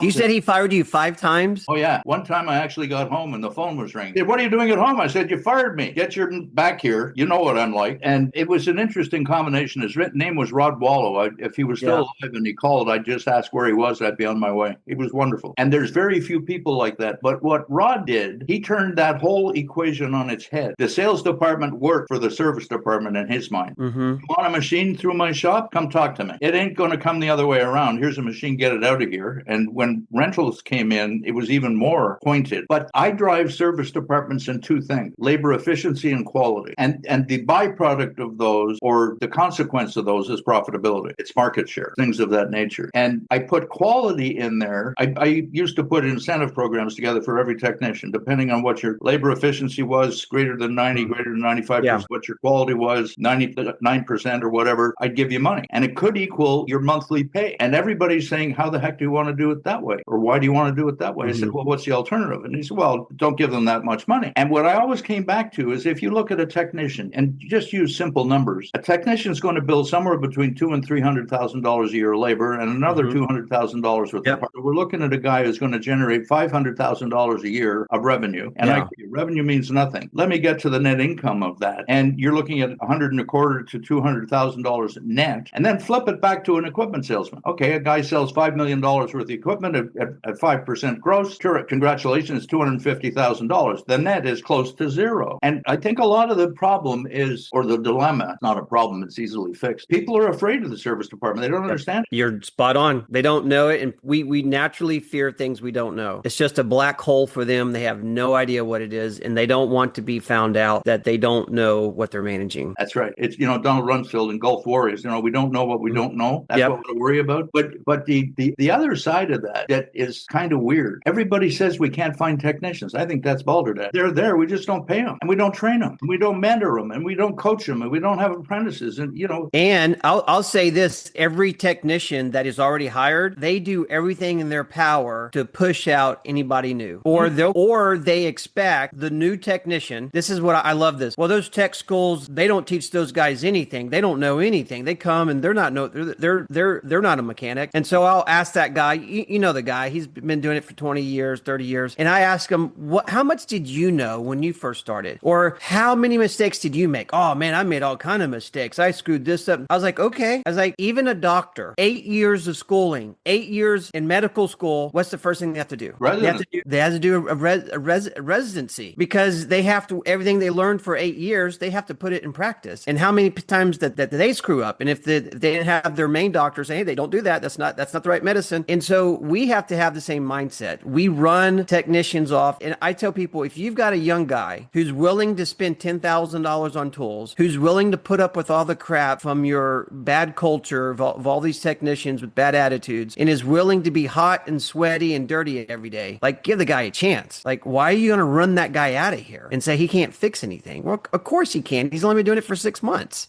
You said he fired you 5 times? Oh, yeah. One time I actually got home and the phone was ringing. He said, "What are you doing at home?" I said, "You fired me. Get your back here. You know what I'm like." And it was an interesting combination. His name was Rod Wallow. If he was still Yeah. alive and he called, I'd just ask where he was. I'd be on my way. He was wonderful. And there's very few people like that. But what Rod did, he turned that whole equation on its head. The sales department worked for the service department in his mind. Mm-hmm. You want a machine through my shop? Come talk to me. It ain't going to come the other way around. Here's a machine, get it out of here. And when rentals came in, it was even more pointed. But I drive service departments in two things: labor efficiency and quality. And the byproduct of those, or the consequence of those, is profitability. It's market share, things of that nature. And I put quality in there. I used to put incentive programs together for every technician, depending on what your labor efficiency was, greater than 90, greater than 95%, Yeah. what your quality was, 99% or whatever, I'd give you money. And it could equal your monthly pay. And everybody's saying, "How the heck do you want to do it that way? Or why do you want to do it that way?" I said, "Well, what's the alternative?" And he said, "Well, don't give them that much money." And what I always came back to is, if you look at a technician and just use simple numbers, a technician is going to build somewhere between $200,000 and $300,000 a year of labor and another $200,000 worth of parts. We're looking at a guy who's going to generate $500,000 a year of revenue. And revenue means nothing. Let me get to the net income of that. And you're looking at $125,000 to $200,000 net, and then flip it back to an equipment salesman. Okay, a guy sells $5 million worth of equipment at 5% gross. Sure, congratulations, $250,000. The net is close to zero. And I think a lot of the problem is, or the dilemma, not a problem, it's easily fixed. People are afraid of the service department. They don't understand it. You're spot on. They don't know it. And we naturally fear things we don't know. It's just a black hole for them. They have no idea what it is. And they don't want to be found out that they don't know what they're managing. That's right. It's, Donald Rumsfeld and Gulf Warriors. We don't know what we don't know. That's what we worry about. But the other side of that is kind of weird. Everybody says we can't find technicians. I think that's balderdash. They're there. We just don't pay them, and we don't train them, and we don't mentor them, and we don't coach them, and we don't have apprentices. And I'll say this: every technician that is already hired, they do everything in their power to push out anybody new, or they expect the new technician. This is what I love. This. Well, those tech schools, they don't teach those guys anything. They don't know anything. They come and they're not a mechanic. And so I'll ask that guy, you know the guy, he's been doing it for 20 years, 30 years. And I ask him, how much did you know when you first started? Or how many mistakes did you make? Oh man, I made all kind of mistakes. I screwed this up. I was like, okay. I was like, even a doctor, 8 years of schooling, 8 years in medical school, what's the first thing they have to do? They have to do a residency, because they have to, everything they learned for 8 years, they have to put it in practice. And how many times that they screw up? And if they didn't have their main doctor say, "Hey, they don't do that. That's not the right medicine." And so we have to have the same mindset. We run technicians off. And I tell people, if you've got a young guy who's willing to spend $10,000 on tools, who's willing to put up with all the crap from your bad culture of all these technicians with bad attitudes, and is willing to be hot and sweaty and dirty every day, like, give the guy a chance. Like, why are you going to run that guy out of here and say he can't fix anything? Well, of course he can. He's only been doing it for 6 months.